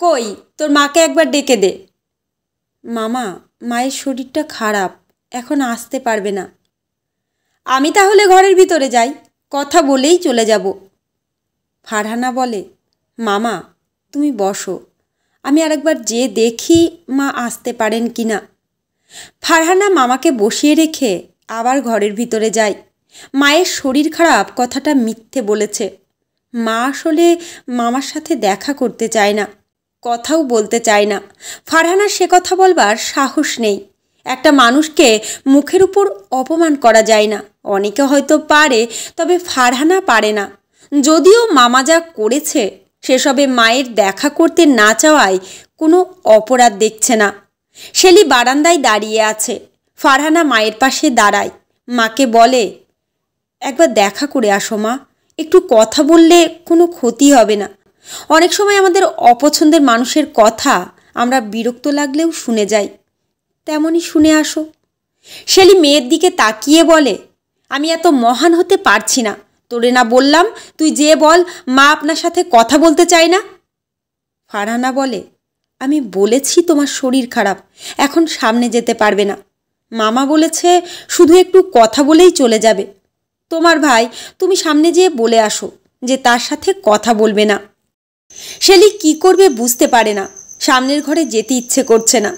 কই তোর মাকে একবার ডেকে দে। মামা, মায়ের শরীরটা খারাপ, এখন আসতে পারবে না। আমি তাহলে ঘরের ভিতরে যাই, কথা বলেই চলে যাব। ফারহানা বলে, মামা তুমি বসো, আমি আরেকবার যেয়ে দেখি মা আসতে পারেন কি না। ফারহানা মামাকে বসিয়ে রেখে আবার ঘরের ভিতরে যায়। মায়ের শরীর খারাপ কথাটা মিথ্যে বলেছে। মা আসলে মামার সাথে দেখা করতে চায় না, কথাও বলতে চায় না। ফারহানার সে কথা বলবার সাহস নেই। একটা মানুষকে মুখের উপর অপমান করা যায় না। অনেকে হয়তো পারে, তবে ফারহানা পারে না। যদিও মামা যা করেছে সেসবে মায়ের দেখা করতে না চাওয়ায় কোনো অপরাধ দেখছে না। শেলি বারান্দায় দাঁড়িয়ে আছে। ফারহানা মায়ের পাশে দাঁড়ায়, মাকে বলে, একবার দেখা করে আসো মা, একটু কথা বললে কোনো ক্ষতি হবে না। অনেক সময় আমাদের অপছন্দের মানুষের কথা আমরা বিরক্ত লাগলেও শুনে যাই, তেমনই শুনে আসো। শেলি মেয়ের দিকে তাকিয়ে বলে, আমি এত মহান হতে পারছি না। তোরে না বললাম তুই যে বল মা আপনার সাথে কথা বলতে চায় না। ফারহানা বলে, আমি বলেছি তোমার শরীর খারাপ, এখন সামনে যেতে পারবে না। মামা বলেছে শুধু একটু কথা বলেই চলে যাবে। তোমার ভাই, তুমি সামনে যেয়ে বলে আসো যে তার সাথে কথা বলবে না। শেলি কি করবে বুঝতে পারে না। সামনের ঘরে যেতে ইচ্ছে করছে না।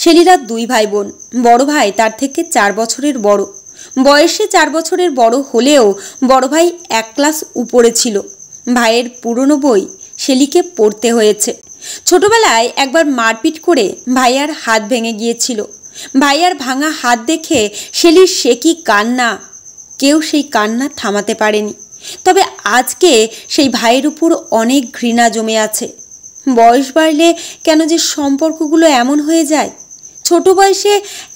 শেলিরা দুই ভাই বোন। বড় ভাই তার থেকে 4 বছরের বড়। বয়সে 4 বছরের বড় হলেও বড় ভাই 1 ক্লাস উপরে ছিল। ভাইয়ের পুরনো বই শেলিকে পড়তে হয়েছে। ছোটবেলায় একবার মারপিট করে ভাইয়ার হাত ভেঙে গিয়েছিল। ভাইয়ার ভাঙা হাত দেখে শেলির সে কি কান্না! কেউ সেই কান্না থামাতে পারেনি। তবে আজকে সেই ভাইয়ের উপর অনেক ঘৃণা জমে আছে। বয়স বাড়লে কেন যে সম্পর্কগুলো এমন হয়ে যায়। ছোট বয়সে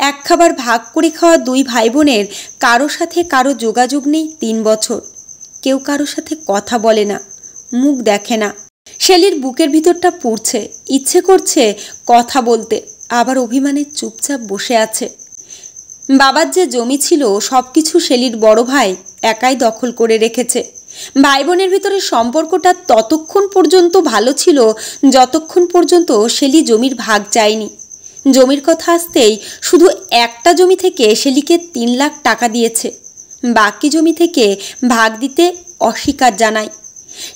এক খাবার ভাগ করে খাওয়া দুই ভাই বোনের কারো সাথে কারো যোগাযোগ নেই 3 বছর। কেউ কারো সাথে কথা বলে না, মুখ দেখে না। শেলির বুকের ভিতরটা পুড়ছে, ইচ্ছে করছে কথা বলতে, আবার অভিমানে চুপচাপ বসে আছে। বাবার যে জমি ছিল সব কিছু শেলির বড় ভাই একাই দখল করে রেখেছে। ভাই বোনের ভিতরে সম্পর্কটা ততক্ষণ পর্যন্ত ভালো ছিল যতক্ষণ পর্যন্ত শেলি জমির ভাগ চায়নি। জমির কথা আসতেই শুধু একটা জমি থেকে শেলিকে 3 লাখ টাকা দিয়েছে। বাকি জমি থেকে ভাগ দিতে অস্বীকার জানায়।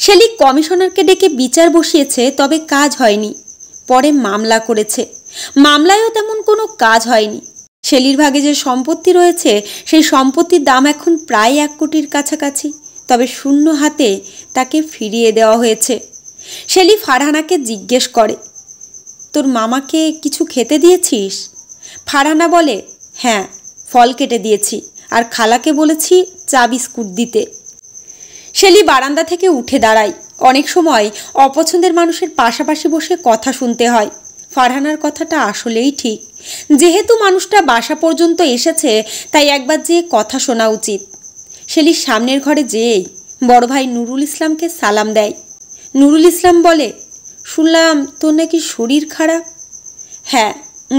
শেলি কমিশনারকে ডেকে বিচার বসিয়েছে, তবে কাজ হয়নি। পরে মামলা করেছে, মামলায়ও তেমন কোনো কাজ হয়নি। শেলির ভাগে যে সম্পত্তি রয়েছে সেই সম্পত্তির দাম এখন প্রায় 1 কোটির কাছাকাছি, তবে শূন্য হাতে তাকে ফিরিয়ে দেওয়া হয়েছে। শেলি ফারহানাকে জিজ্ঞেস করে, তোর মামাকে কিছু খেতে দিয়েছিস? ফারহানা বলে, হ্যাঁ, ফল কেটে দিয়েছি, আর খালাকে বলেছি চা বিস্কুট দিতে। শেলি বারান্দা থেকে উঠে দাঁড়ায়। অনেক সময় অপছন্দের মানুষের পাশাপাশি বসে কথা শুনতে হয়। ফারহানার কথাটা আসলেই ঠিক। যেহেতু মানুষটা বাসা পর্যন্ত এসেছে, তাই একবার যেয়ে কথা শোনা উচিত। শেলির সামনের ঘরে যেয়েই বড় ভাই নুরুল ইসলামকে সালাম দেয়। নুরুল ইসলাম বলে, শুনলাম তোর নাকি শরীর খারাপ। হ্যাঁ,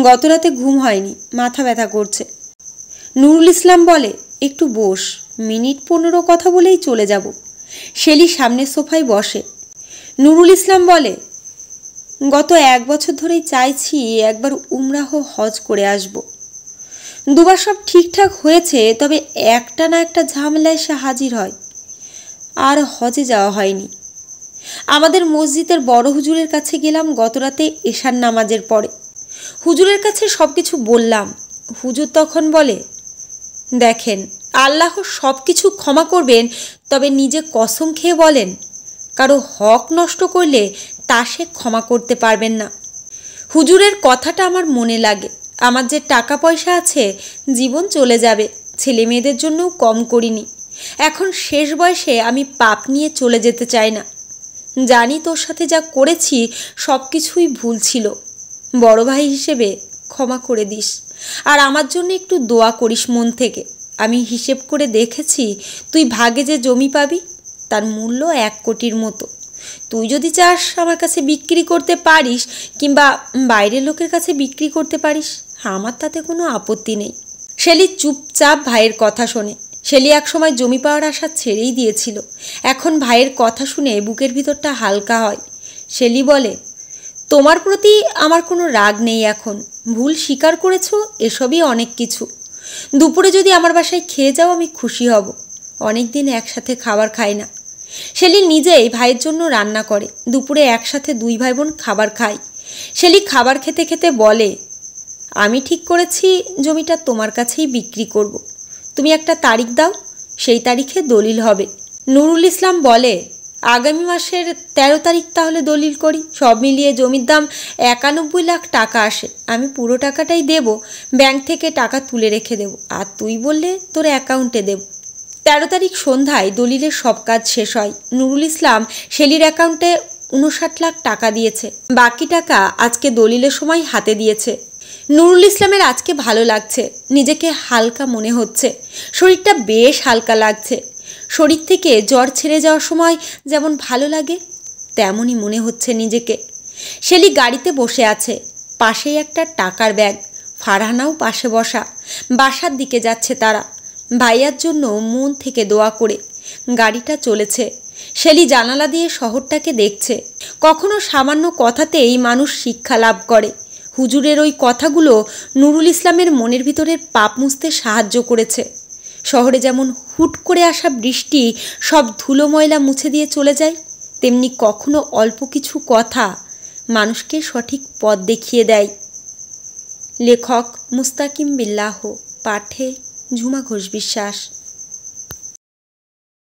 গত রাতে ঘুম হয়নি, মাথা ব্যথা করছে। নুরুল ইসলাম বলে, একটু বস, মিনিট 15 কথা বলেই চলে যাব। শেলি সামনের সোফায় বসে। নুরুল ইসলাম বলে, গত 1 বছর ধরেই চাইছি একবার উমরাহ হজ করে আসব। 2 বার সব ঠিকঠাক হয়েছে, তবে একটা না একটা ঝামেলায় সে হাজির হয়, আর হজে যাওয়া হয়নি। আমাদের মসজিদের বড় হুজুরের কাছে গেলাম গত রাতে এশার নামাজের পরে। হুজুরের কাছে সব কিছু বললাম। হুজুর তখন বলে, দেখেন, আল্লাহ সব কিছু ক্ষমা করবেন, তবে নিজে কসম খেয়ে বলেন, কারো হক নষ্ট করলে তা সে ক্ষমা করতে পারবেন না। হুজুরের কথাটা আমার মনে লাগে। আমার যে টাকা পয়সা আছে, জীবন চলে যাবে, ছেলে মেয়েদের জন্যও কম করিনি। এখন শেষ বয়সে আমি পাপ নিয়ে চলে যেতে চাই না। জানি তোর সাথে যা করেছি সব কিছুই ভুল ছিল। বড় ভাই হিসেবে ক্ষমা করে দিস, আর আমার জন্য একটু দোয়া করিস মন থেকে। আমি হিসেব করে দেখেছি, তুই ভাগে যে জমি পাবি তার মূল্য 1 কোটির মতো। তুই যদি চাস আমার কাছে বিক্রি করতে পারিস, কিংবা বাইরের লোকের কাছে বিক্রি করতে পারিস, আমার তাতে কোনো আপত্তি নেই। শেলি চুপচাপ ভাইয়ের কথা শোনে। শেলি একসময় জমি পাওয়ার আশা ছেড়েই দিয়েছিল। এখন ভাইয়ের কথা শুনে বুকের ভিতরটা হালকা হয়। শেলি বলে, তোমার প্রতি আমার কোনো রাগ নেই এখন, ভুল স্বীকার করেছো, এসবই অনেক কিছু। দুপুরে যদি আমার বাসায় খেয়ে যাও আমি খুশি হব। অনেক দিন একসাথে খাবার খাই না। শেলি নিজেই ভাইয়ের জন্য রান্না করে, দুপুরে একসাথে দুই ভাই বোন খাবার খায়। শেলি খাবার খেতে খেতে বলে, আমি ঠিক করেছি জমিটা তোমার কাছেই বিক্রি করব। তুমি একটা তারিখ দাও, সেই তারিখে দলিল হবে। নুরুল ইসলাম বলে, আগামী মাসের 13 তারিখ তাহলে দলিল করি। সব মিলিয়ে জমির দাম 91 লাখ টাকা আসে। আমি পুরো টাকাটাই দেব, ব্যাংক থেকে টাকা তুলে রেখে দেব, আর তুই বললে তোর অ্যাকাউন্টে দেব। 13 তারিখ সন্ধ্যায় দলিলের সব কাজ শেষ হয়। নুরুল ইসলাম শেলির অ্যাকাউন্টে 59 লাখ টাকা দিয়েছে, বাকি টাকা আজকে দলিলের সময় হাতে দিয়েছে। নুরুল ইসলামের আজকে ভালো লাগছে, নিজেকে হালকা মনে হচ্ছে, শরীরটা বেশ হালকা লাগছে। শরীর থেকে জ্বর ছেড়ে যাওয়ার সময় যেমন ভালো লাগে তেমনই মনে হচ্ছে নিজেকে। শেলি গাড়িতে বসে আছে, পাশেই একটা টাকার ব্যাগ, ফারহানাও পাশে বসা। বাসার দিকে যাচ্ছে তারা, ভাইয়ার জন্য মন থেকে দোয়া করে। গাড়িটা চলেছে, শেলি জানালা দিয়ে শহরটাকে দেখছে। কখনো সামান্য কথাতেই মানুষ শিক্ষা লাভ করে। হুজুরের ওই কথাগুলো নুরুল ইসলামের মনের ভিতরের পাপ মুছতে সাহায্য করেছে। শহরে যেমন হুট করে আসা বৃষ্টি সব ধুলো ময়লা মুছে দিয়ে চলে যায়, তেমনি কখনো অল্প কিছু কথা মানুষকে সঠিক পথ দেখিয়ে দেয়। লেখক মুস্তাকিম বিল্লাহ, পাঠে ঝুমা ঘোষ বিশ্বাস।